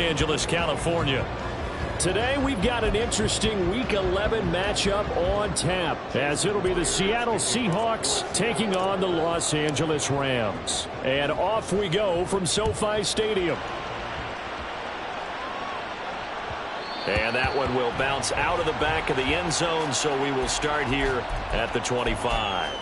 Angeles, California. Today we've got an interesting Week 11 matchup on tap, as it'll be the Seattle Seahawks taking on the Los Angeles Rams. And off we go from SoFi Stadium. And that one will bounce out of the back of the end zone, so we will start here at the 25.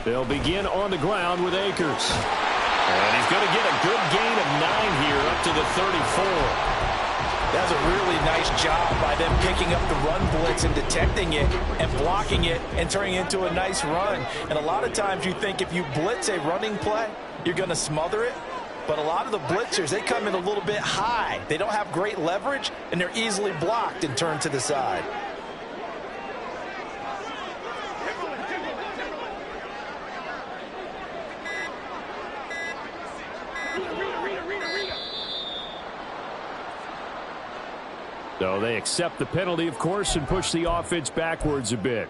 They'll begin on the ground with Akers. And he's going to get a good gain of 9 here up to the 34. That's a really nice job by them picking up the run blitz and detecting it and blocking it and turning it into a nice run. And a lot of times you think if you blitz a running play, you're going to smother it. But a lot of the blitzers, they come in a little bit high. They don't have great leverage, and they're easily blocked and turned to the side. So they accept the penalty, of course, and push the offense backwards a bit.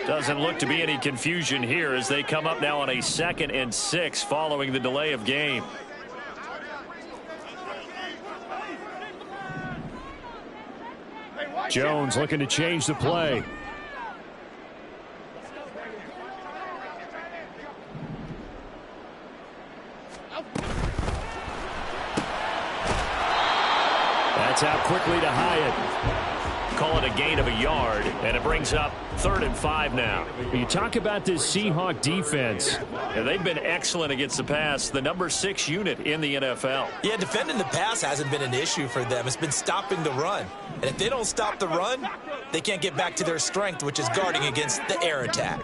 Doesn't look to be any confusion here as they come up now on a 2nd and 6 following the delay of game. Jones looking to change the play. That's out quickly to Hyatt. Call it a gain of a yard, and it brings up 3rd and 5 now. You talk about this Seahawk defense. And they've been excellent against the pass, the number 6 unit in the NFL. Yeah, defending the pass hasn't been an issue for them. It's been stopping the run. And if they don't stop the run, they can't get back to their strength, which is guarding against the air attack.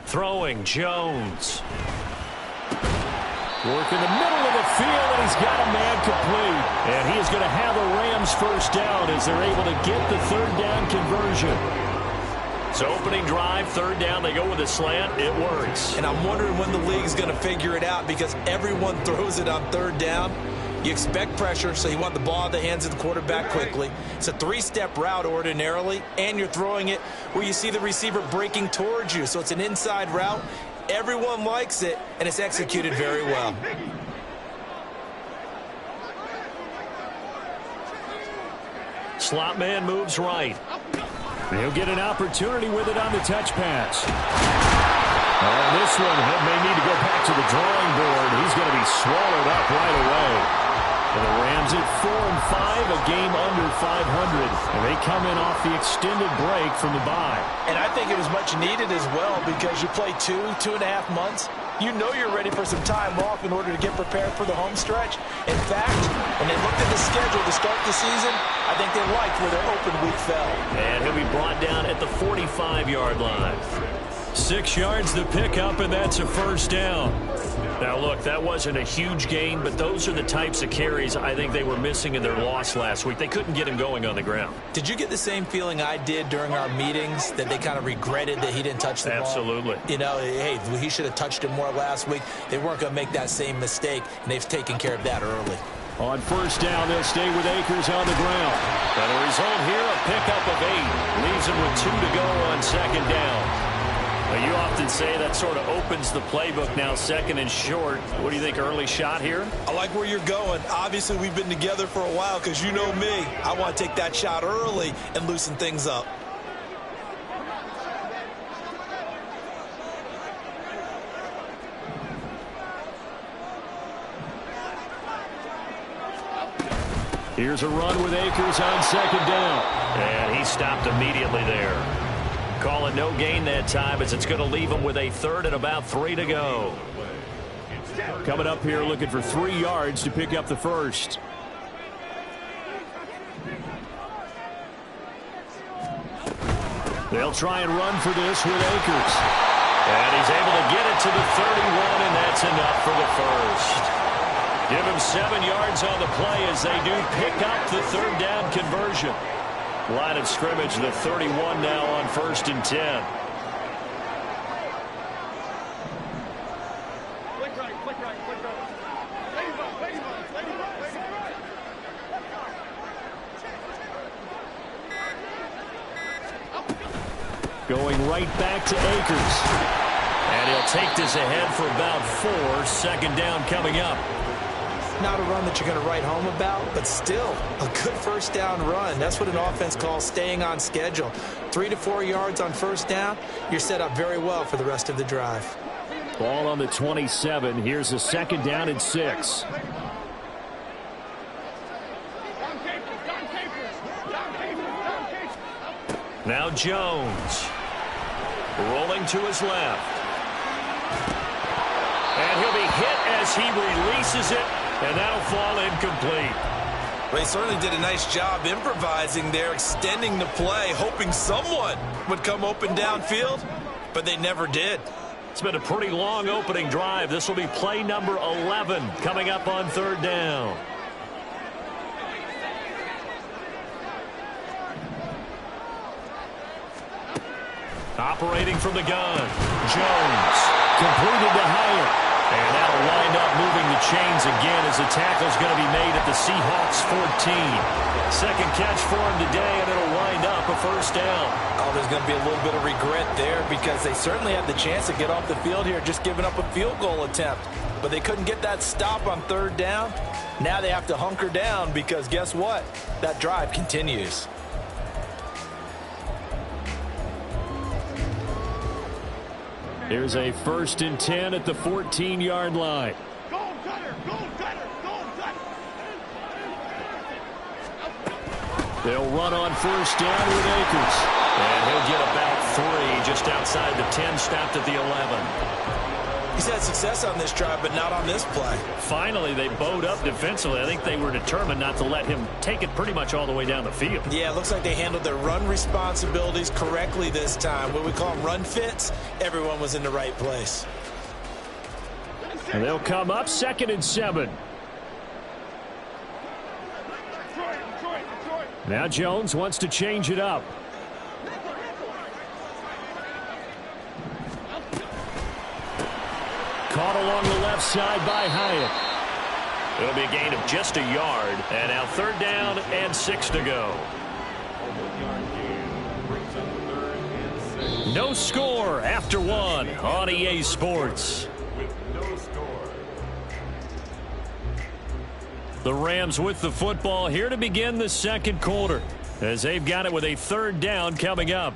Throwing Jones. Work in the middle of the field, and he's got a man complete. And he is going to have a Rams first down as they're able to get the 3rd down conversion. So opening drive, 3rd down, they go with a slant. It works. And I'm wondering when the league's going to figure it out, because everyone throws it on 3rd down. You expect pressure, so you want the ball in the hands of the quarterback quickly. It's a 3-step route ordinarily, and you're throwing it where you see the receiver breaking towards you. So it's an inside route. Everyone likes it, and it's executed very well. Slot man moves right. He'll get an opportunity with it on the touch pass. And this one may need to go back to the drawing board. He's going to be swallowed up right away. And the Rams at 4 and 5, a game under 500. And they come in off the extended break from the bye. And I think it was much needed as well, because you play 2.5 months. You know you're ready for some time off in order to get prepared for the home stretch. In fact, when they looked at the schedule to start the season, I think they liked where their open week fell. And he'll be brought down at the 45-yard line. 6 yards to pick up, and that's a first down. Now, look, that wasn't a huge gain, but those are the types of carries I think they were missing in their loss last week. They couldn't get him going on the ground. Did you get the same feeling I did during our meetings, that they kind of regretted that he didn't touch the ball? Absolutely. You know, hey, he should have touched it more last week. They weren't going to make that same mistake, and they've taken care of that early. On first down, they'll stay with Akers on the ground. And the result here, a pickup of 8. Leaves them with 2 to go on 2nd down. You often say that sort of opens the playbook now, 2nd and short. What do you think, early shot here? I like where you're going. Obviously, we've been together for a while, because you know me. I want to take that shot early and loosen things up. Here's a run with Akers on 2nd down. And he stopped immediately there. Call it no gain that time, as it's going to leave him with a 3rd and about 3 to go. Coming up here looking for 3 yards to pick up the first. They'll try and run for this with Akers. And he's able to get it to the 31, and that's enough for the first. Give him 7 yards on the play as they do pick up the third down conversion. Line of scrimmage, the 31 now on 1st and 10. Going right back to Akers. And he'll take this ahead for about 4. 2nd down coming up. Not a run that you're going to write home about, but still a good 1st down run. That's what an offense calls staying on schedule. 3 to 4 yards on 1st down. You're set up very well for the rest of the drive. Ball on the 27. Here's a 2nd down and 6. Now Jones. Rolling to his left. And he'll be hit as he releases it, and that'll fall incomplete. Well, he certainly did a nice job improvising there, extending the play, hoping someone would come open downfield, but they never did. It's been a pretty long opening drive. This will be play number 11 coming up on 3rd down. Operating from the gun. Jones. Completed to Hyatt. And that'll wind up moving the chains again as the tackle's going to be made at the Seahawks 14. 2nd catch for him today, and it'll wind up a 1st down. Oh, there's going to be a little bit of regret there because they certainly had the chance to get off the field here, just giving up a field goal attempt. But they couldn't get that stop on 3rd down. Now they have to hunker down because guess what? That drive continues. Here's a 1st and 10 at the 14-yard line. They'll run on 1st down with Akers. And he'll get about 3 just outside the 10, stopped at the 11. He's had success on this drive, but not on this play. Finally, they bowed up defensively. I think they were determined not to let him take it pretty much all the way down the field. Yeah, it looks like they handled their run responsibilities correctly this time. What we call them run fits, everyone was in the right place. And they'll come up 2nd and 7. Now Jones wants to change it up. Caught along the left side by Hyatt. It'll be a gain of just a yard. And now 3rd down and 6 to go. No score after 1 on EA Sports. The Rams with the football here to begin the 2nd quarter as they've got it with a 3rd down coming up.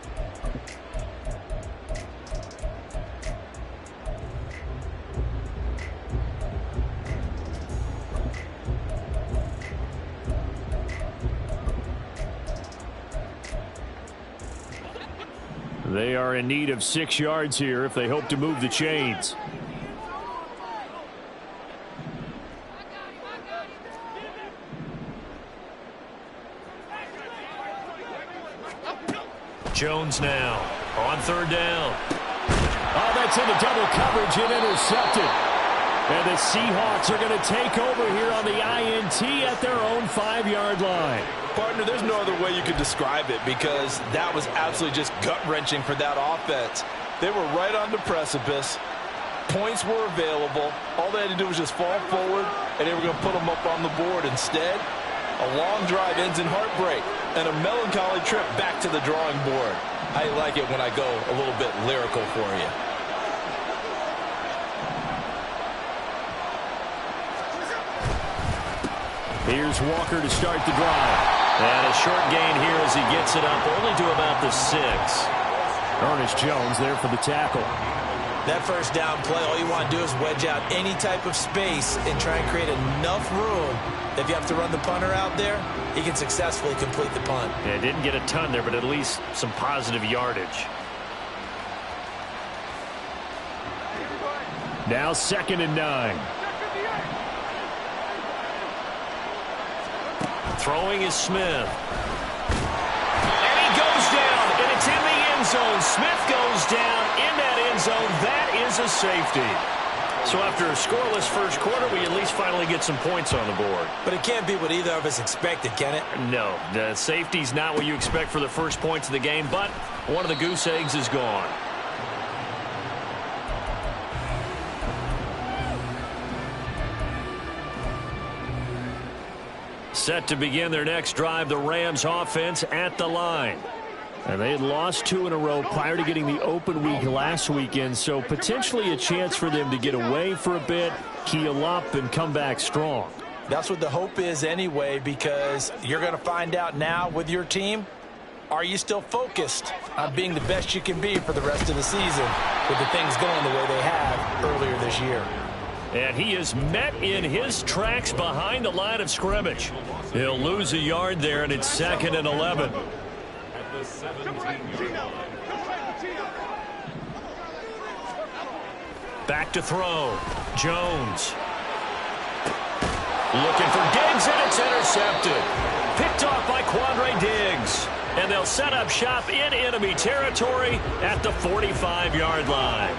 They are in need of 6 yards here if they hope to move the chains. Jones now on 3rd down. Oh, that's into double coverage and intercepted. And the Seahawks are going to take over here on the INT at their own 5-yard line. Partner, there's no other way you could describe it because that was absolutely just gut-wrenching for that offense. They were right on the precipice. Points were available. All they had to do was just fall forward, and they were going to put them up on the board. Instead, a long drive ends in heartbreak and a melancholy trip back to the drawing board. I like it when I go a little bit lyrical for you. Here's Walker to start the drive. And a short gain here as he gets it up only to about the 6. Ernest Jones there for the tackle. That 1st down play, all you want to do is wedge out any type of space and try and create enough room. If you have to run the punter out there, he can successfully complete the punt. Yeah, didn't get a ton there, but at least some positive yardage. Now 2nd and 9. Throwing is Smith. And he goes down, and it's in the end zone. is a safety. So after a scoreless first quarter, we at least finally get some points on the board. But it can't be what either of us expected, can it? No, the safety's not what you expect for the first points of the game, but one of the goose eggs is gone. Set to begin their next drive, the Rams offense at the line. And they had lost 2 in a row prior to getting the open week last weekend, so potentially a chance for them to get away for a bit, heal up, and come back strong. That's what the hope is anyway, because you're going to find out now with your team, are you still focused on being the best you can be for the rest of the season with the things going the way they have earlier this year? And he is met in his tracks behind the line of scrimmage. He'll lose a yard there, and it's 2nd and 11. Back to throw. Jones. Looking for Diggs, and it's intercepted. Picked off by Quandre Diggs. And they'll set up shop in enemy territory at the 45-yard line.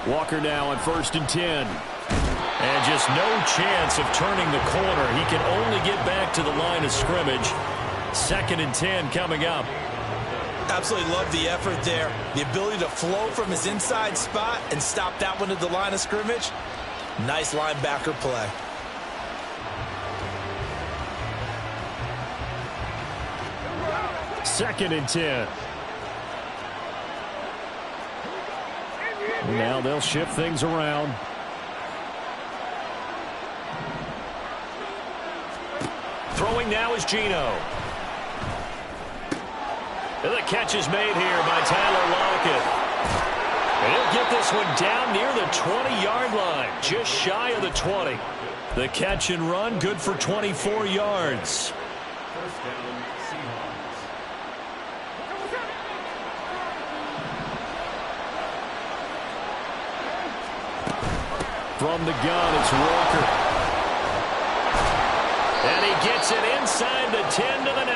Walker now on 1st and 10. And just no chance of turning the corner. He can only get back to the line of scrimmage. 2nd and 10 coming up. Absolutely love the effort there. The ability to flow from his inside spot and stop that one at the line of scrimmage. Nice linebacker play. Second and 10. Now they'll shift things around. Throwing now is Geno. And the catch is made here by Tyler Lockett. And he'll get this one down near the 20-yard line, just shy of the 20. The catch and run, good for 24 yards. From the gun, it's Walker. And he gets it inside the 10 to the 9.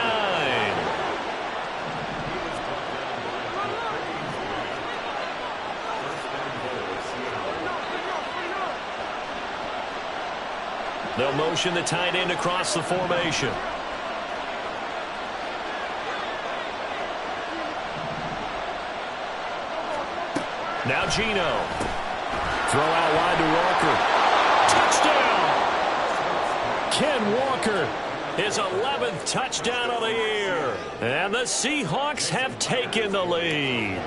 They'll motion the tight end across the formation. Now Geno. Throw out wide to Walker. Touchdown! Ken Walker, his 11th touchdown of the year. And the Seahawks have taken the lead.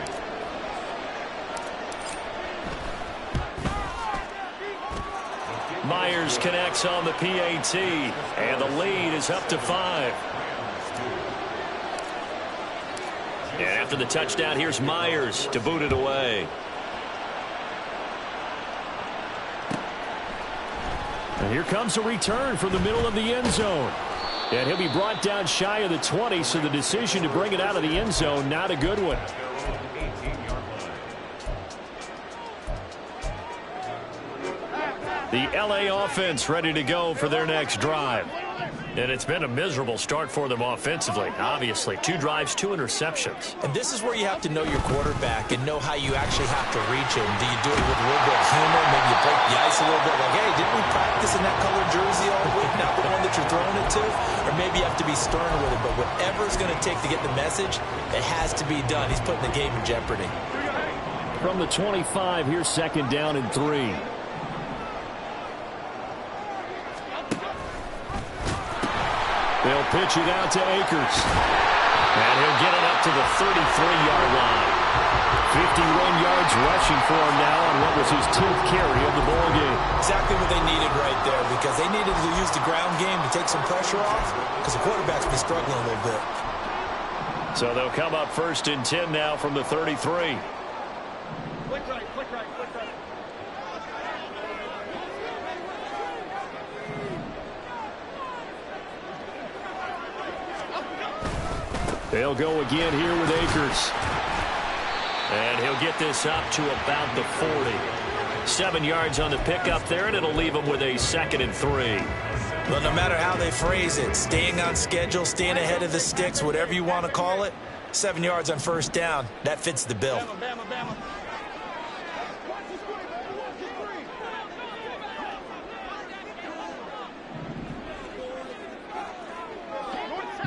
Myers connects on the PAT, and the lead is up to 5. And after the touchdown, here's Myers to boot it away. And here comes a return from the middle of the end zone. And he'll be brought down shy of the 20, so the decision to bring it out of the end zone, not a good one. The LA offense ready to go for their next drive. And it's been a miserable start for them offensively, obviously. 2 drives, 2 interceptions. And this is where you have to know your quarterback and know how you actually have to reach him. Do you do it with a little bit of humor? Maybe you break the ice a little bit. Like, hey, didn't we practice in that colored jersey all week? Not the one that you're throwing it to? Or maybe you have to be stern with it. But whatever it's going to take to get the message, it has to be done. He's putting the game in jeopardy. From the 25, here's 2nd down and 3. They'll pitch it out to Akers. And he'll get it up to the 33-yard line. 51 yards rushing for him now on what was his 10th carry of the ball game. Exactly what they needed right there, because they needed to use the ground game to take some pressure off, because the quarterback's been struggling a little bit. So they'll come up 1st and 10 now from the 33. Click right, click right, click right. They'll go again here with Akers. And he'll get this up to about the 40. 7 yards on the pickup there, and it'll leave him with a 2nd and 3. Well, no matter how they phrase it, staying on schedule, staying ahead of the sticks, whatever you want to call it, 7 yards on first down. That fits the bill. Bama, Bama.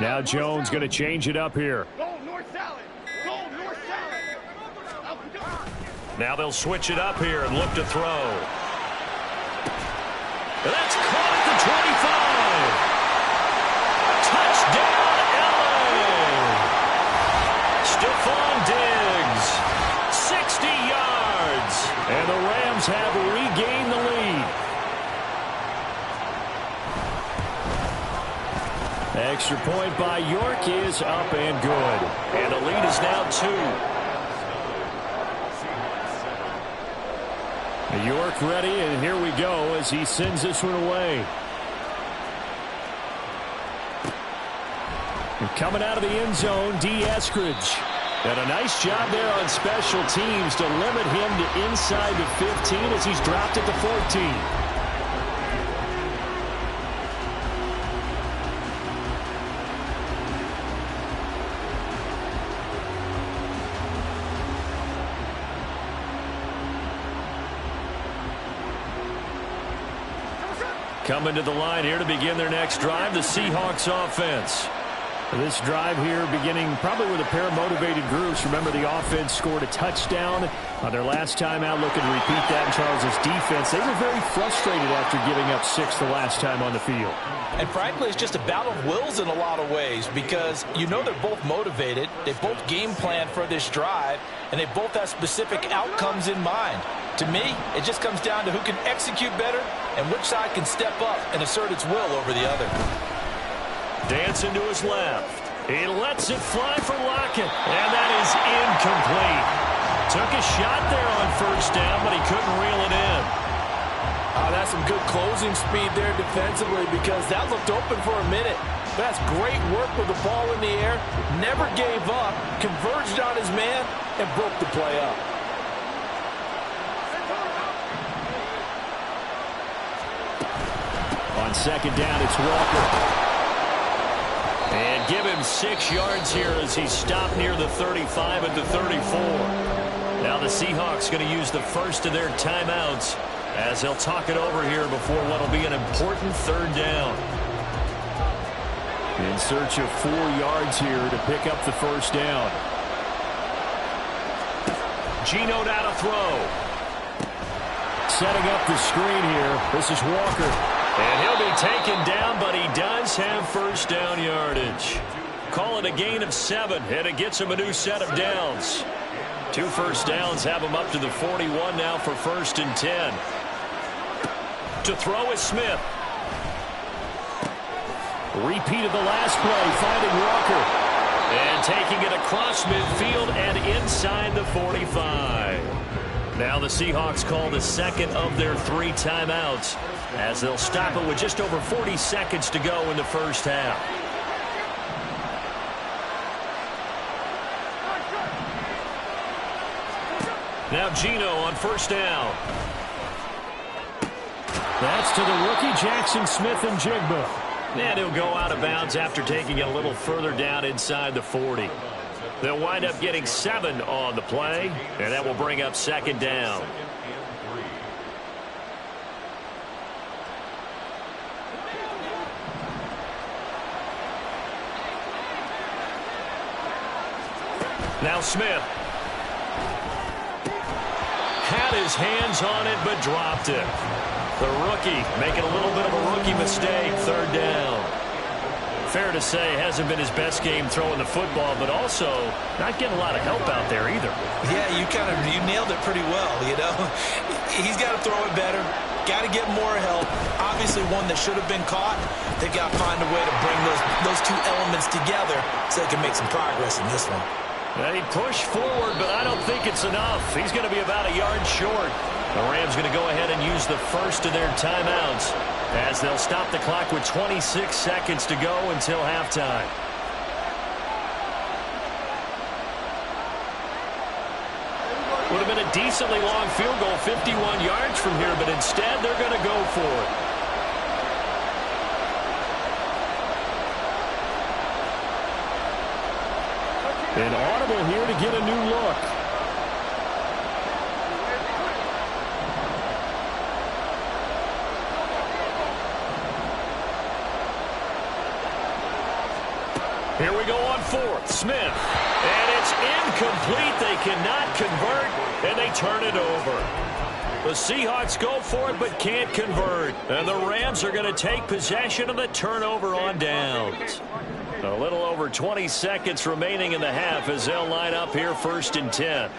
Now Jones going to change it up here. Go north salad. Go north salad. Now they'll switch it up here and look to throw. That's caught at the 25. Touchdown, LA. Stephon Diggs, 60 yards. And the Rams have regained the lead. Extra point by York is up and good. And the lead is now 2. York ready, and here we go as he sends this one away. And coming out of the end zone, D. Eskridge. And a nice job there on special teams to limit him to inside the 15 as he's dropped at the 14. Coming to the line here to begin their next drive, the Seahawks offense. This drive here beginning probably with a pair of motivated groups. Remember, the offense scored a touchdown on their last time out, looking to repeat that in Charles's defense. They were very frustrated after giving up 6 the last time on the field. And frankly, it's just a battle of wills in a lot of ways because you know they're both motivated. They both game plan for this drive, and they both have specific outcomes in mind. To me, it just comes down to who can execute better and which side can step up and assert its will over the other. Dancing to his left. He lets it fly for Lockett, and that is incomplete. Took a shot there on first down, but he couldn't reel it in. That's some good closing speed there defensively because that looked open for a minute. That's great work with the ball in the air. Never gave up, converged on his man, and broke the play up. On second down, it's Walker. And give him 6 yards here as he's stopped near the 35 at the 34. Now the Seahawks going to use the first of their timeouts as they'll talk it over here before what will be an important third down. In search of 4 yards here to pick up the first down. Geno now to throw. Setting up the screen here. This is Walker. And he'll be taken down, but he does have first down yardage. Call it a gain of 7, and it gets him a new set of downs. 2 first downs have him up to the 41 now for 1st and 10. To throw is Smith. Repeat of the last play, finding Walker. And taking it across midfield and inside the 45. Now the Seahawks call the second of their 3 timeouts as they'll stop it with just over 40 seconds to go in the first half. Now Geno on first down. That's to the rookie Jackson Smith-Njigba. And he'll go out of bounds after taking it a little further down inside the 40. They'll wind up getting 7 on the play, and that will bring up second down. Now Smith. Had his hands on it, but dropped it. The rookie making a little bit of a rookie mistake, third down. Fair to say, hasn't been his best game throwing the football, but also not getting a lot of help out there either. Yeah, you nailed it pretty well, you know. He's got to throw it better. Got to get more help. Obviously one that should have been caught. They've got to find a way to bring those 2 elements together so they can make some progress in this one. They push forward, but I don't think it's enough. He's going to be about a yard short. The Rams going to go ahead and use the first of their timeouts as they'll stop the clock with 26 seconds to go until halftime. Would have been a decently long field goal, 51 yards from here, but instead they're going to go for it. An audible here to get a new look. Here we go on fourth. Smith. And it's incomplete. They cannot convert, and they turn it over. The Seahawks go for it but can't convert. And the Rams are going to take possession of the turnover on downs. A little over 20 seconds remaining in the half as they'll line up here 1st and 10.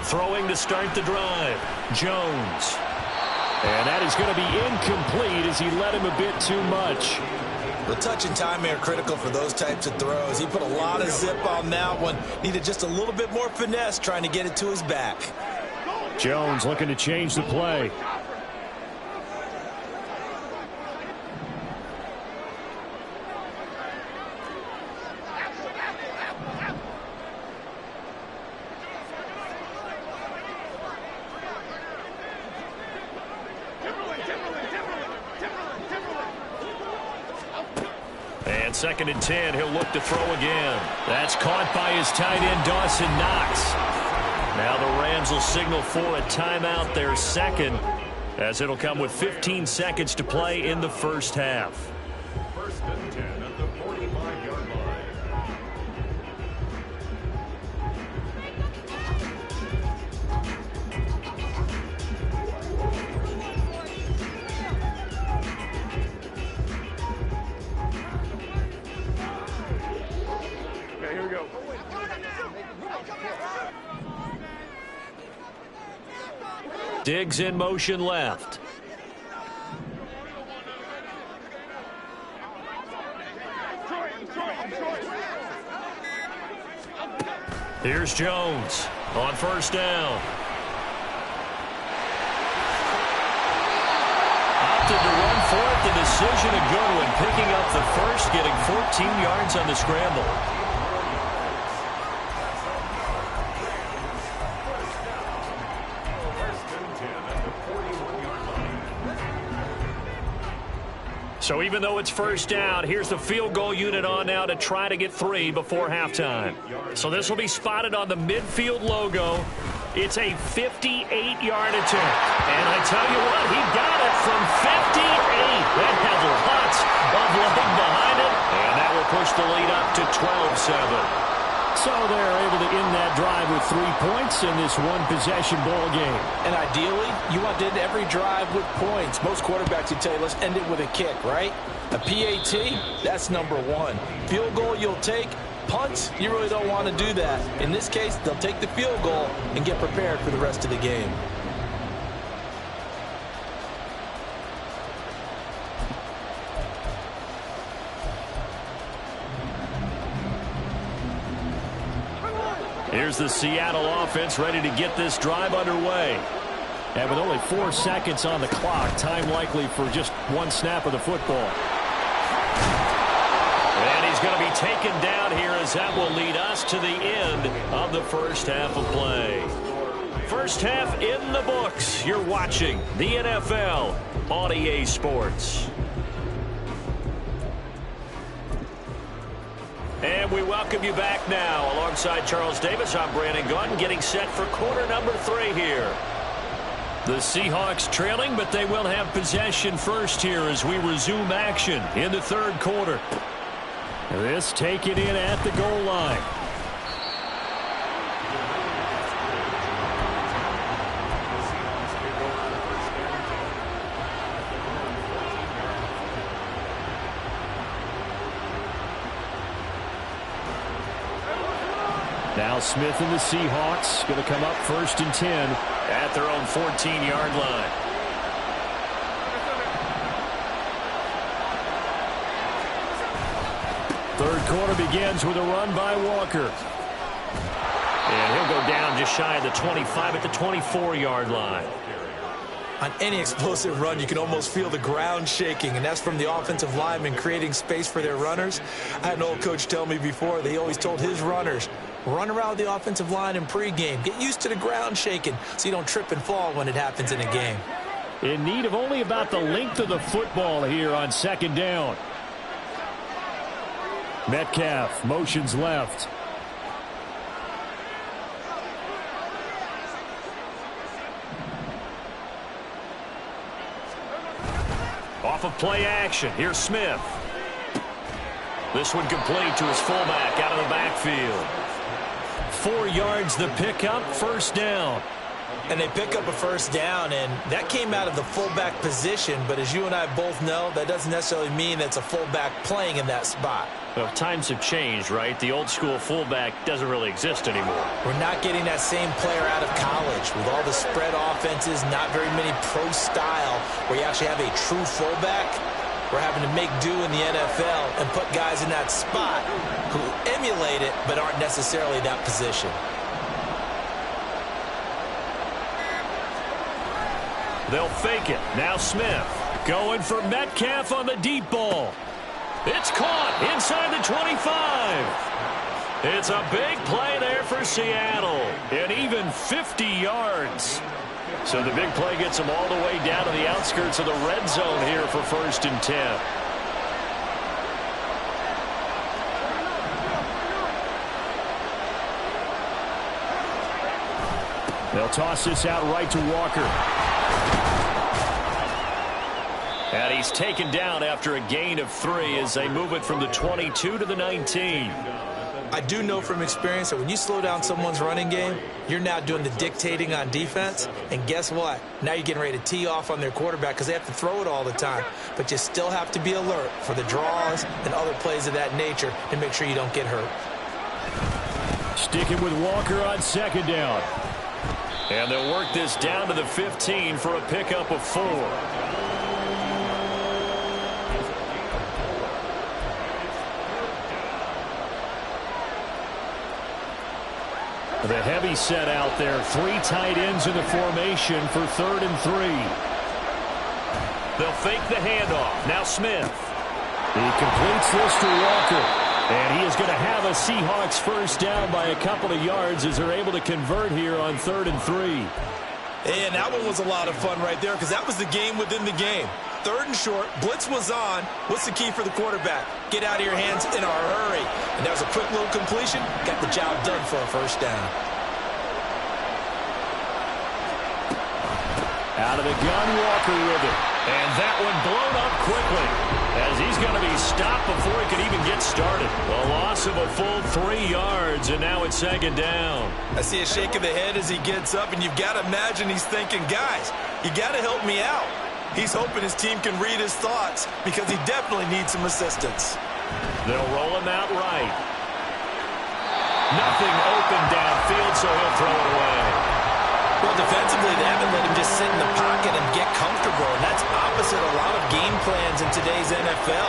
Throwing to start the drive. Jones. And that is going to be incomplete as he led him a bit too much. The touch and timing are critical for those types of throws. He put a lot of zip on that one. Needed just a little bit more finesse trying to get it to his back. Jones looking to change the play. And 2nd and 10, he'll look to throw again. That's caught by his tight end, Dawson Knox. Now the Rams will signal for a timeout, their second, as it'll come with 15 seconds to play in the first half. 1st and 10 at the 45-yard line. Here we go. Diggs in motion left. Here's Jones on 1st down. Opted to run for it. The decision a good one. Picking up the first, getting 14 yards on the scramble. So even though it's 1st down, here's the field goal unit on now to try to get 3 before halftime. So this will be spotted on the midfield logo. It's a 58-yard attempt. And I tell you what, he got it from 58. That has lots of leg behind it. And that will push the lead up to 12-7. So they're able to end that drive with 3 points in this one-possession ball game. And ideally, you want to end every drive with points. Most quarterbacks would tell you, let's end it with a kick, right? A PAT, that's number 1. Field goal you'll take. Punts, you really don't want to do that. In this case, they'll take the field goal and get prepared for the rest of the game. Here's the Seattle offense ready to get this drive underway. And with only 4 seconds on the clock, time likely for just 1 snap of the football. And he's going to be taken down here as that will lead us to the end of the first half of play. First half in the books. You're watching the NFL on EA Sports. And we welcome you back now. Alongside Charles Davis, I'm Brandon Gaudin, getting set for quarter number 3 here. The Seahawks trailing, but they will have possession first here as we resume action in the 3rd quarter. This taken in at the goal line. Now Smith and the Seahawks going to come up 1st and 10 at their own 14-yard line. Third quarter begins with a run by Walker. And he'll go down just shy of the 25 at the 24-yard line. On any explosive run, you can almost feel the ground shaking, and that's from the offensive linemen creating space for their runners. I had an old coach tell me before, they always told his runners, run around the offensive line in pregame. Get used to the ground shaking so you don't trip and fall when it happens in a game. In need of only about the length of the football here on second down. Metcalf motions left. Off of play action. Here's Smith. This one complete to his fullback out of the backfield. 4 yards the pickup, first down. And they pick up a first down, and that came out of the fullback position. But as you and I both know, that doesn't necessarily mean that's a fullback playing in that spot. Well, times have changed, right? The old school fullback doesn't really exist anymore. We're not getting that same player out of college. With all the spread offenses, not very many pro style, where you actually have a true fullback. We're having to make do in the NFL and put guys in that spot who emulate it but aren't necessarily that position. They'll fake it. Now Smith going for Metcalf on the deep ball. It's caught inside the 25. It's a big play there for Seattle. And even 50 yards. So the big play gets them all the way down to the outskirts of the red zone here for 1st and 10. They'll toss this out right to Walker. And he's taken down after a gain of 3 as they move it from the 22 to the 19. I do know from experience that when you slow down someone's running game, you're now doing the dictating on defense. And guess what? Now you're getting ready to tee off on their quarterback because they have to throw it all the time. But you still have to be alert for the draws and other plays of that nature to make sure you don't get hurt. Sticking with Walker on second down. And they'll work this down to the 15 for a pickup of 4. The heavy set out there. 3 tight ends in the formation for 3rd and 3. They'll fake the handoff. Now Smith. He completes this to Walker. And he is going to have a Seahawks first down by a couple of yards as they're able to convert here on 3rd and 3. And that one was a lot of fun right there because that was the game within the game. 3rd and short, blitz was on. What's the key for the quarterback? Get out of your hands in a hurry. And that was a quick little completion. Got the job done for a first down. Out of the gun, Walker with it. And that one blown up quickly as he's going to be stopped before he can even get started. A loss of a full 3 yards, and now it's 2nd down. I see a shake of the head as he gets up, and you've got to imagine he's thinking, guys, you got to help me out. He's hoping his team can read his thoughts because he definitely needs some assistance. They'll roll him out right. Nothing open downfield, so he'll throw it away. Well, defensively, they haven't let him just sit in the pocket and get comfortable, and that's opposite a lot of game plans in today's NFL.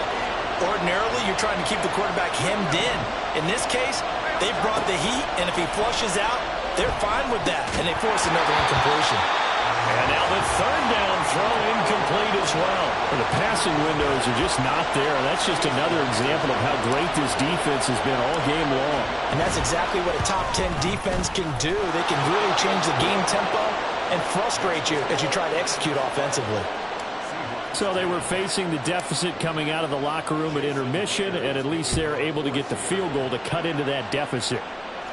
Ordinarily, you're trying to keep the quarterback hemmed in. In this case, they brought the heat, and if he flushes out, they're fine with that, and they force another incompletion. And now the 3rd down throw incomplete as well. The passing windows are just not there. That's just another example of how great this defense has been all game long. And that's exactly what a top 10 defense can do. They can really change the game tempo and frustrate you as you try to execute offensively. So they were facing the deficit coming out of the locker room at intermission, and at least they're able to get the field goal to cut into that deficit.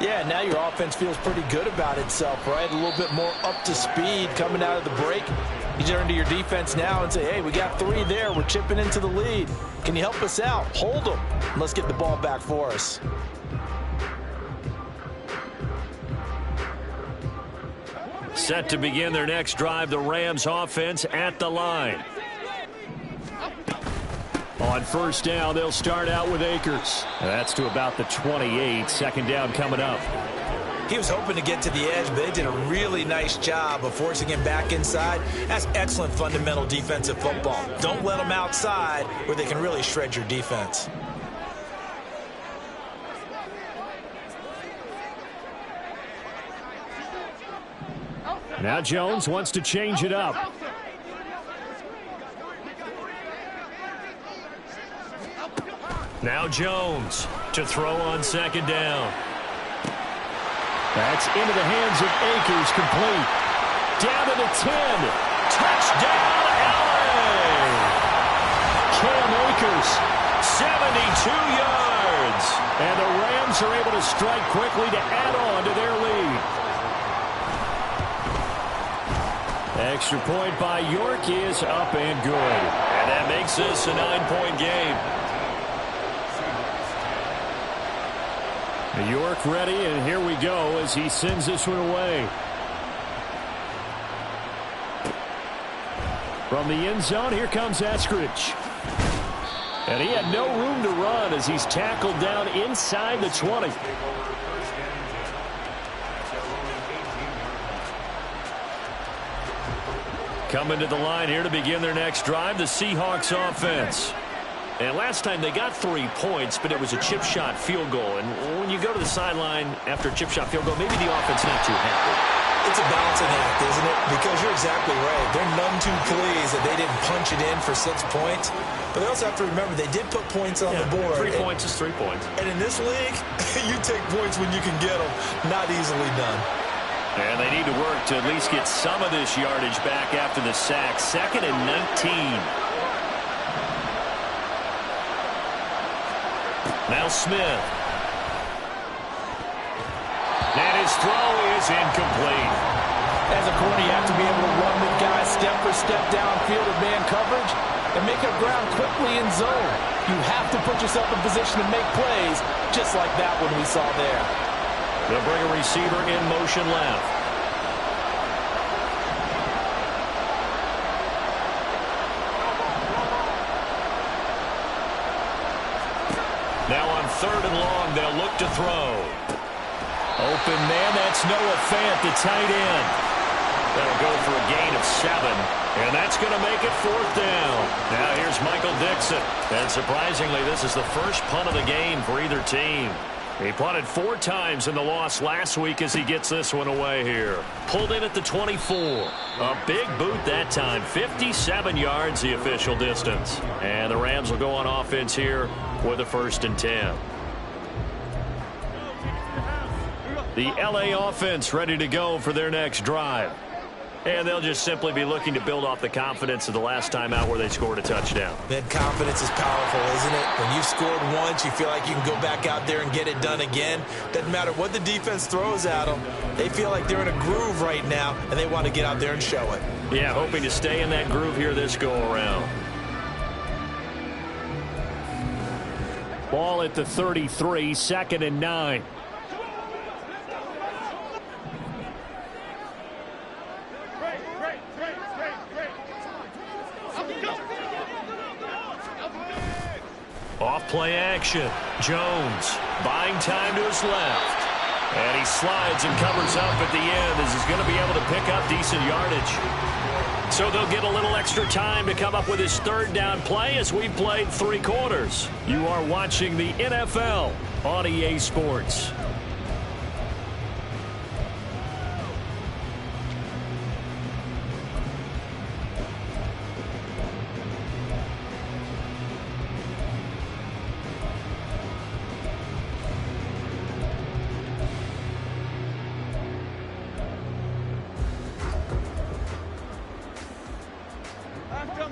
Yeah, now your offense feels pretty good about itself, right? A little bit more up to speed coming out of the break. You turn to your defense now and say, hey, we got 3 there. We're chipping into the lead. Can you help us out? Hold them. Let's get the ball back for us. Set to begin their next drive, the Rams offense at the line. On 1st down, they'll start out with Akers. That's to about the 28. 2nd down coming up. He was hoping to get to the edge, but they did a really nice job of forcing him back inside. That's excellent fundamental defensive football. Don't let them outside where they can really shred your defense. Now Jones wants to change it up. Now Jones to throw on second down. That's into the hands of Akers, complete. Down to the 10. Touchdown, LA! Cam Akers, 72 yards. And the Rams are able to strike quickly to add on to their lead. Extra point by York is up and good. And that makes this a 9-point game. York ready, and here we go as he sends this one away. From the end zone, here comes Eskridge. And he had no room to run as he's tackled down inside the 20. Coming to the line here to begin their next drive, the Seahawks offense. And last time they got 3 points, but it was a chip shot field goal. And when you go to the sideline after a chip shot field goal, maybe the offense not too happy. It's a balancing act, isn't it? Because you're exactly right. They're none too pleased that they didn't punch it in for 6 points. But they also have to remember they did put points on the board. 3 points is 3 points. And in this league, you take points when you can get them. Not easily done. And they need to work to at least get some of this yardage back after the sack. 2nd and 19. Now Smith. And his throw is incomplete. As a corner, you have to be able to run with guys step for step downfield of man coverage and make up ground quickly in zone. You have to put yourself in position to make plays, just like that one we saw there. They'll bring a receiver in motion left. Now on 3rd and long, they'll look to throw. Open man, that's Noah Fant, the tight end. That'll go for a gain of 7, and that's going to make it 4th down. Now here's Michael Dixon, and surprisingly, this is the first punt of the game for either team. He punted 4 times in the loss last week as he gets this one away here. Pulled in at the 24. A big boot that time, 57 yards the official distance. And the Rams will go on offense here with a 1st and 10. The LA offense ready to go for their next drive. And they'll just simply be looking to build off the confidence of the last time out where they scored a touchdown. That confidence is powerful, isn't it? When you've scored once, you feel like you can go back out there and get it done again. Doesn't matter what the defense throws at them. They feel like they're in a groove right now, and they want to get out there and show it. Yeah, hoping to stay in that groove here this go-around. Ball at the 33, 2nd and 9. Off play action. Jones buying time to his left. And he slides and covers up at the end as he's going to be able to pick up decent yardage. So they'll get a little extra time to come up with his 3rd down play as we've played 3 quarters. You are watching the NFL on EA Sports.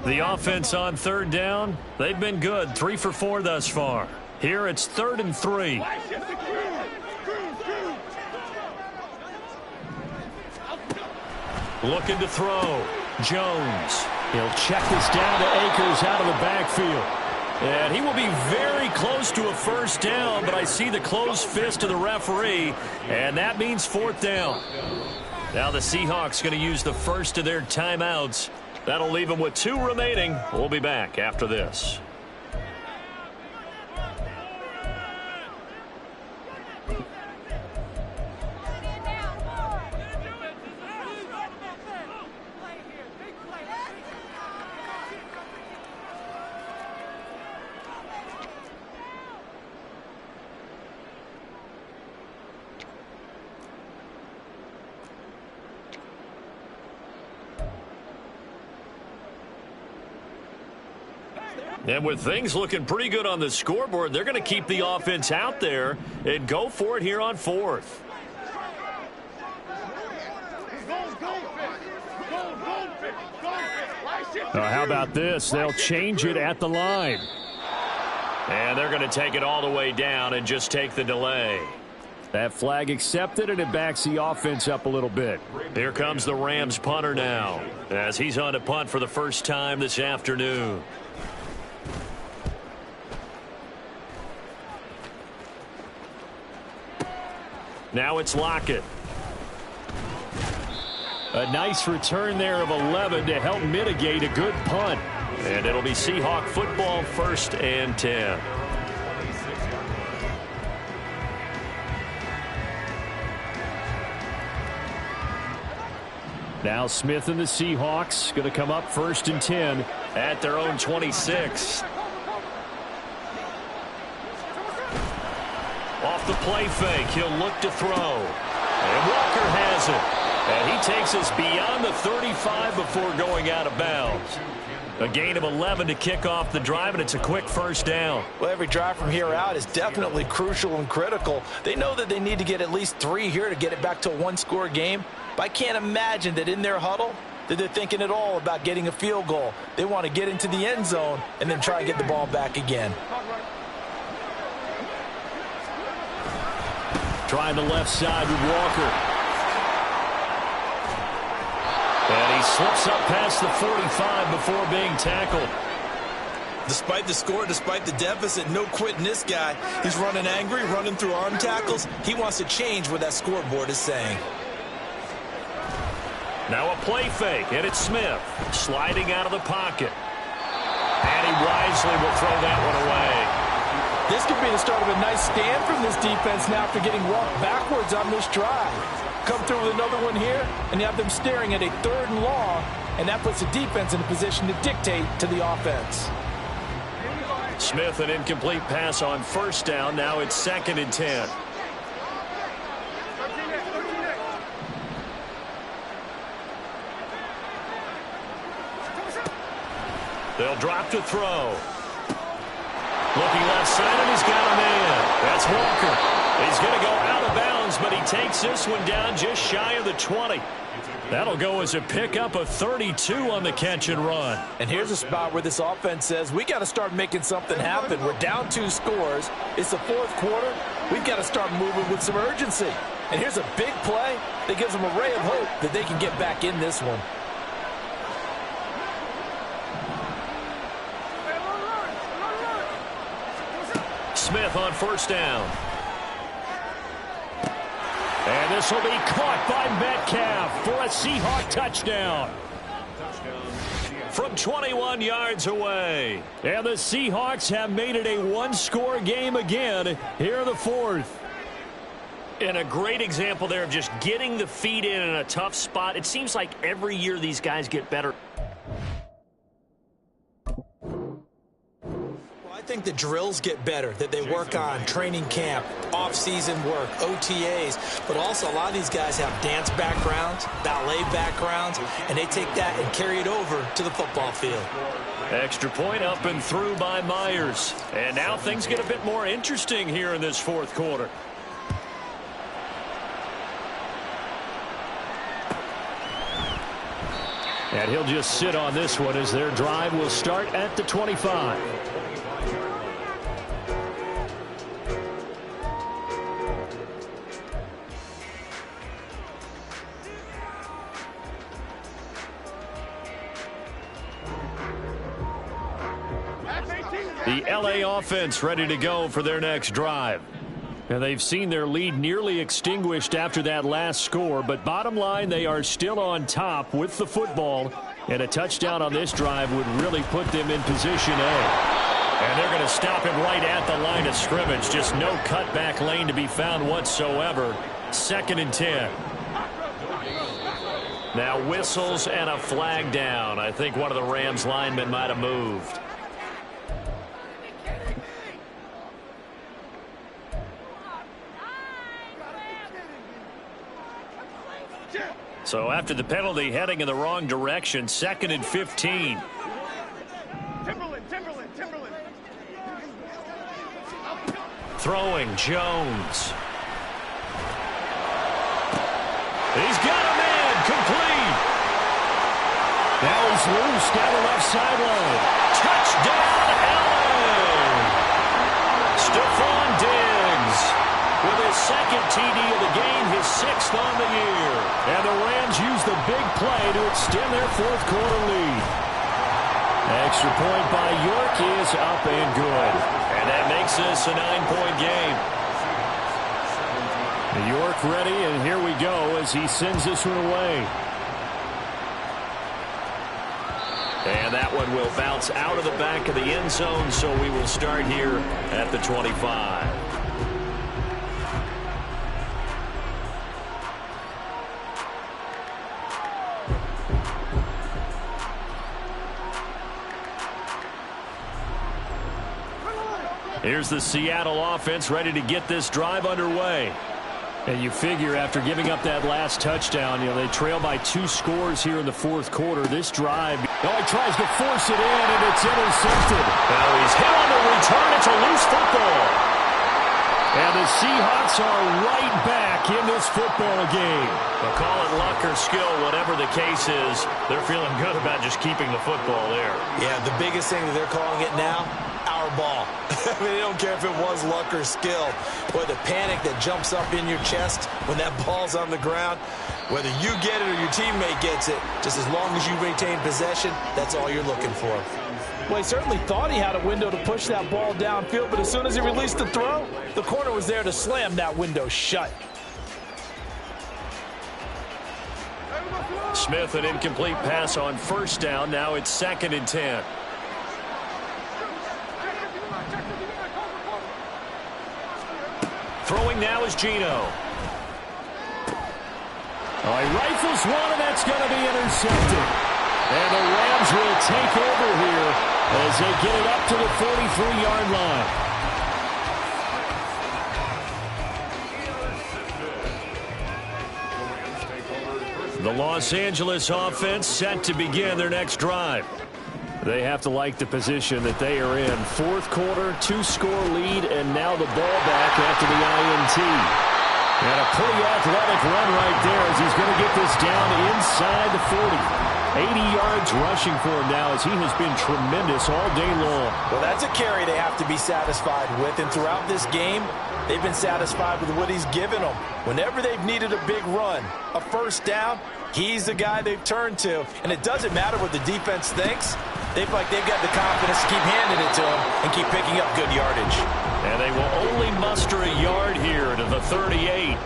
The offense on 3rd down, they've been good, 3 for 4 thus far. Here it's 3rd and 3. Looking to throw. Jones. He'll check this down to Akers out of the backfield. And he will be very close to a 1st down, but I see the closed fist of the referee, and that means 4th down. Now the Seahawks going to use the first of their timeouts. That'll leave them with 2 remaining. We'll be back after this. And with things looking pretty good on the scoreboard, they're going to keep the offense out there and go for it here on 4th. How about this? They'll change it at the line. And they're going to take it all the way down and just take the delay. That flag accepted, and it backs the offense up a little bit. Here comes the Rams punter now, as he's on to punt for the first time this afternoon. Now it's Lockett. A nice return there of 11 to help mitigate a good punt. And it'll be Seahawk football, 1st and 10. Now Smith and the Seahawks going to come up 1st and 10 at their own 26. Off the play fake, he'll look to throw. And Walker has it. And he takes us beyond the 35 before going out of bounds. A gain of 11 to kick off the drive, and it's a quick 1st down. Well, every drive from here out is definitely crucial and critical. They know that they need to get at least 3 here to get it back to a 1-score game. But I can't imagine that in their huddle that they're thinking at all about getting a field goal. They want to get into the end zone and then try and get the ball back again. Trying the left side with Walker. And he slips up past the 45 before being tackled. Despite the score, despite the deficit, no quitting this guy. He's running angry, running through arm tackles. He wants to change what that scoreboard is saying. Now a play fake, and it's Smith sliding out of the pocket. And he wisely will throw that one away. This could be the start of a nice stand from this defense now after getting walked backwards on this drive. Come through with another one here, and you have them staring at a 3rd and long, and that puts the defense in a position to dictate to the offense. Smith, an incomplete pass on 1st down. Now it's 2nd and 10. They'll drop to throw. Looking left side, and he's got a man. That's Walker. He's going to go out of bounds, but he takes this one down just shy of the 20. That'll go as a pickup of 32 on the catch and run. And here's a spot where this offense says, we got to start making something happen. We're down 2 scores. It's the 4th quarter. We've got to start moving with some urgency. And here's a big play that gives them a ray of hope that they can get back in this one. Smith on 1st down. And this will be caught by Metcalf for a Seahawk touchdown. From 21 yards away. And the Seahawks have made it a 1-score game again here in the 4th. And a great example there of just getting the feet in a tough spot. It seems like every year these guys get better. I think the drills get better that they work on, training camp, off-season work, OTAs, but also a lot of these guys have dance backgrounds, ballet backgrounds, and they take that and carry it over to the football field. Extra point up and through by Myers. And now things get a bit more interesting here in this 4th quarter. And he'll just sit on this one as their drive will start at the 25. The LA offense ready to go for their next drive. And they've seen their lead nearly extinguished after that last score, but bottom line, they are still on top with the football, and a touchdown on this drive would really put them in position A. And they're going to stop him right at the line of scrimmage. Just no cutback lane to be found whatsoever. 2nd and 10. Now whistles and a flag down. I think one of the Rams linemen might have moved. So after the penalty, heading in the wrong direction, 2nd and 15. Timberland. Throwing, Jones. He's got a man, complete. Now he's loose down the left sideline. Touchdown, Allen. Stephon Diggs with his second TD of the game, his sixth on the year. And the Rams use the big play to extend their fourth quarter lead. Extra point by York is up and good. And that makes this a 9-point game. York ready, and here we go as he sends this one away. And that one will bounce out of the back of the end zone, so we will start here at the 25. Here's the Seattle offense ready to get this drive underway. And you figure after giving up that last touchdown, they trail by 2 scores here in the fourth quarter. This drive, he tries to force it in, and it's intercepted. Now he's hit on the return. It's a loose football. And the Seahawks are right back in this football game. They'll call it luck or skill, whatever the case is. They're feeling good about just keeping the football there. Yeah, the biggest thing that they're calling it now, our ball. I mean, they don't care if it was luck or skill. Boy, the panic that jumps up in your chest when that ball's on the ground, whether you get it or your teammate gets it, just as long as you maintain possession, that's all you're looking for. Well, he certainly thought he had a window to push that ball downfield, but as soon as he released the throw, the corner was there to slam that window shut. Smith, an incomplete pass on first down. Now it's 2nd and 10. Throwing now is Geno. He rifles one, and that's going to be intercepted. And the Rams will take over here as they get it up to the 43-yard line. The Los Angeles offense set to begin their next drive. They have to like the position that they are in. Fourth quarter, 2-score lead, and now the ball back after the INT. And a pretty athletic run right there as he's going to get this down inside the 40. 80 yards rushing for him now as he has been tremendous all day long. Well, that's a carry they have to be satisfied with, and throughout this game, they've been satisfied with what he's given them. Whenever they've needed a big run, a first down, he's the guy they've turned to. And it doesn't matter what the defense thinks. They've got the confidence to keep handing it to him and keep picking up good yardage. And they will only muster a yard here to the 38.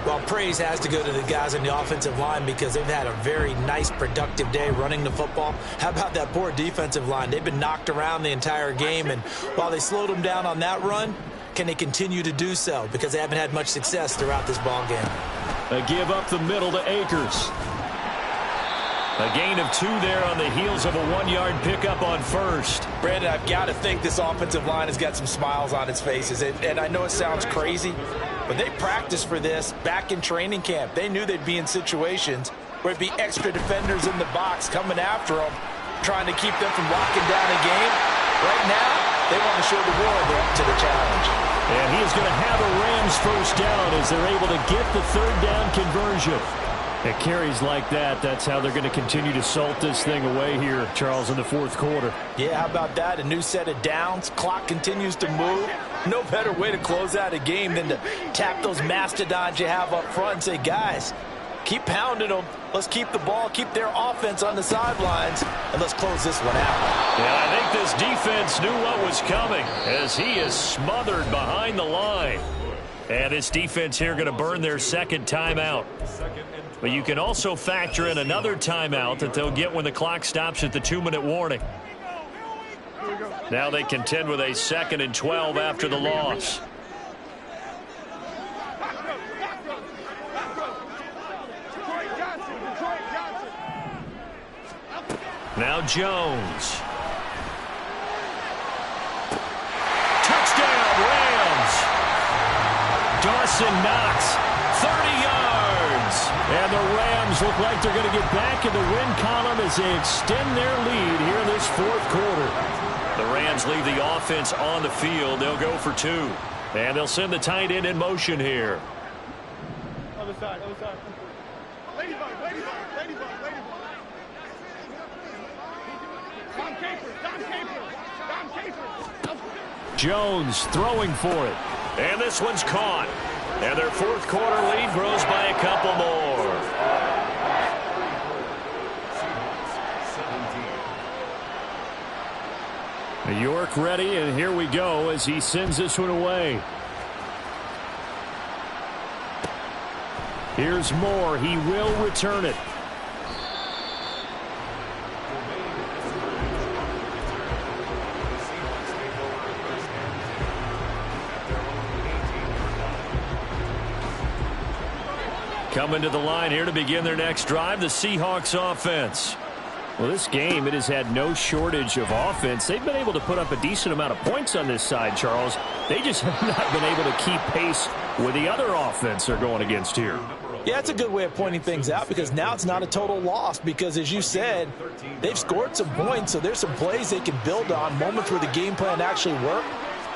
Well, praise has to go to the guys on the offensive line because they've had a very nice, productive day running the football. How about that poor defensive line? They've been knocked around the entire game, and while they slowed them down on that run, can they continue to do so? Because they haven't had much success throughout this ball game. A give up the middle to Akers. A gain of 2 there on the heels of a 1-yard pickup on first. Brandon, I've got to think this offensive line has got some smiles on its faces. And I know it sounds crazy, but they practiced for this back in training camp. They knew they'd be in situations where it'd be extra defenders in the box coming after them, trying to keep them from locking down a game. Right now, they want to show the world they're up to the challenge. And he is going to have a Rams first down as they're able to get the 3rd down conversion. At carries like that, that's how they're going to continue to salt this thing away here, Charles, in the fourth quarter. Yeah, how about that? A new set of downs. Clock continues to move. No better way to close out a game than to tap those mastodons you have up front and say, guys, keep pounding them. Let's keep the ball, keep their offense on the sidelines, and let's close this one out. Yeah, I think this defense knew what was coming as he is smothered behind the line. And this defense here going to burn their 2nd timeout. But you can also factor in another timeout that they'll get when the clock stops at the 2-minute warning. Now they contend with a 2nd and 12 after the loss. Now Jones. Touchdown, Rams. Dawson Knox, 30 yards. And the Rams look like they're going to get back in the win column as they extend their lead here in this fourth quarter. The Rams leave the offense on the field. They'll go for 2. And they'll send the tight end in motion here. Other side, other side. Ladybug, ladybug, ladybug, ladybug. Dom Capers, Dom Capers, Dom Capers. Jones throwing for it. And this one's caught. And their fourth quarter lead grows by a couple more. York ready, and here we go as he sends this one away. Here's Moore. He will return it. Coming to the line here to begin their next drive, the Seahawks offense. Well, this game, it has had no shortage of offense. They've been able to put up a decent amount of points on this side, Charles. They just have not been able to keep pace with the other offense they're going against here. Yeah, it's a good way of pointing things out because now it's not a total loss because, as you said, they've scored some points, so there's some plays they can build on, moments where the game plan actually worked.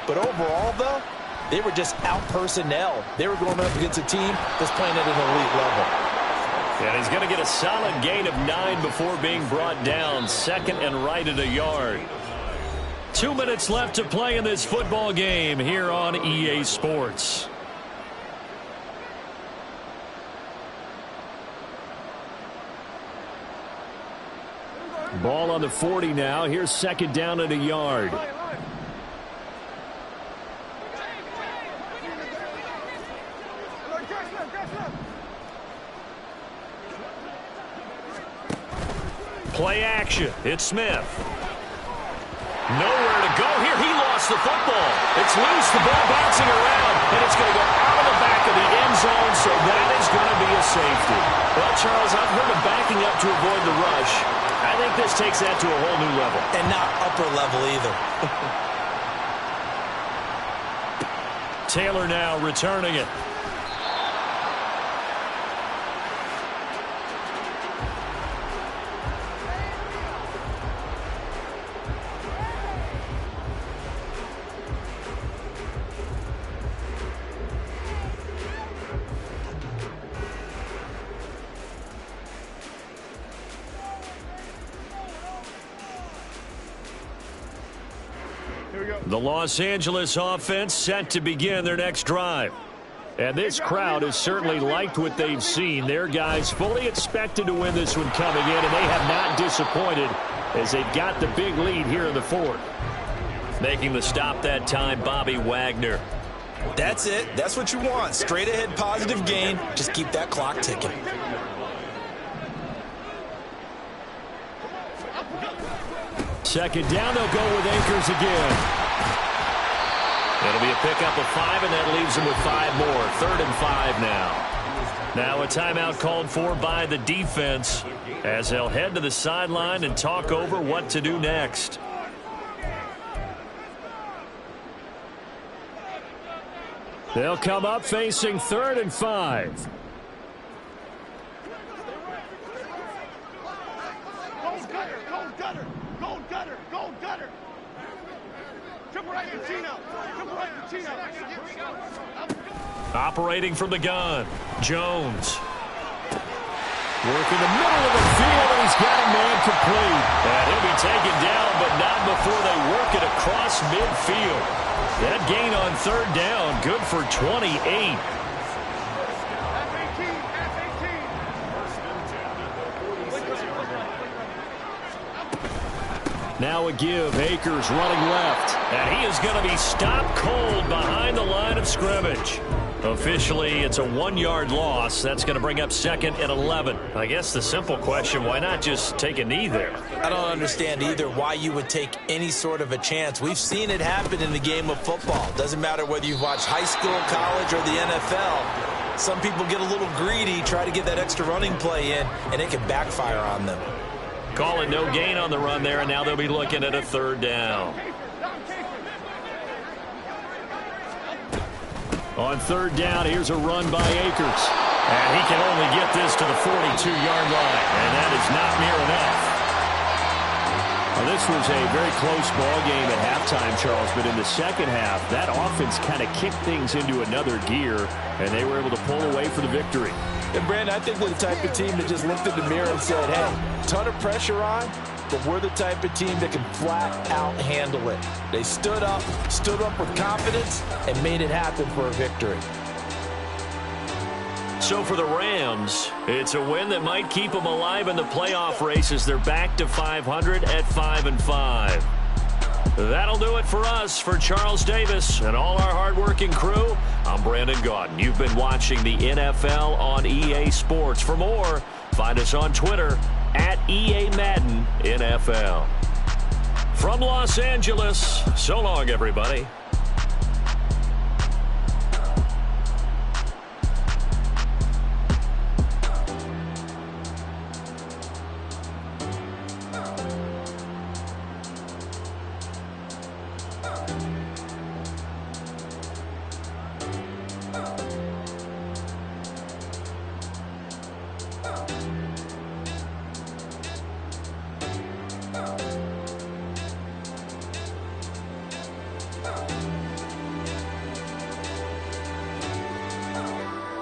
But overall, though, they were just out-personnel. They were going up against a team that's playing at an elite level. And he's going to get a solid gain of 9 before being brought down. Second and right at a yard. 2 minutes left to play in this football game here on EA Sports. Ball on the 40 now. Here's second down at a yard. Play action. It's Smith. Nowhere to go here. He lost the football. It's loose. The ball bouncing around, and it's going to go out of the back of the end zone, so that is going to be a safety. Well, Charles, I've heard of backing up to avoid the rush. I think this takes that to a whole new level. And not upper level either. Taylor now returning it. The Los Angeles offense set to begin their next drive. And this crowd has certainly liked what they've seen. Their guys fully expected to win this one coming in, and they have not disappointed as they've got the big lead here in the fourth. Making the stop that time, Bobby Wagner. That's it. That's what you want. Straight ahead positive gain. Just keep that clock ticking. Second down, they'll go with Akers again. It'll be a pickup of 5, and that leaves them with 5 more. 3rd and 5 now. Now a timeout called for by the defense as they'll head to the sideline and talk over what to do next. They'll come up facing 3rd and 5. Gold gutter, gold gutter, gold gutter, gold gutter. Triple right to Chino. Triple right to Chino. Operating from the gun, Jones. Working the middle of the field, and he's got a man complete. And he'll be taken down, but not before they work it across midfield. That gain on 3rd down, good for 28. Now a give. Akers running left. And he is going to be stopped cold behind the line of scrimmage. Officially, it's a 1-yard loss. That's going to bring up 2nd and 11. I guess the simple question, why not just take a knee there? I don't understand either why you would take any sort of a chance. We've seen it happen in the game of football. Doesn't matter whether you've watched high school, college, or the NFL. Some people get a little greedy, try to get that extra running play in, and it can backfire on them. Call it no gain on the run there, and now they'll be looking at a 3rd down. On 3rd down, here's a run by Akers. And he can only get this to the 42-yard line, and that is not near enough. Well, this was a very close ball game at halftime, Charles, but in the second half, that offense kind of kicked things into another gear, and they were able to pull away for the victory. And, Brandon, I think we're the type of team that just looked in the mirror and said, hey, ton of pressure on, but we're the type of team that can flat out handle it. They stood up with confidence, and made it happen for a victory. So for the Rams, it's a win that might keep them alive in the playoff race as they're back to 500 at 5-5. That'll do it for us. For Charles Davis and all our hardworking crew, I'm Brandon Gaudin. You've been watching the NFL on EA Sports. For more, find us on Twitter at EA Madden NFL. From Los Angeles, so long, everybody.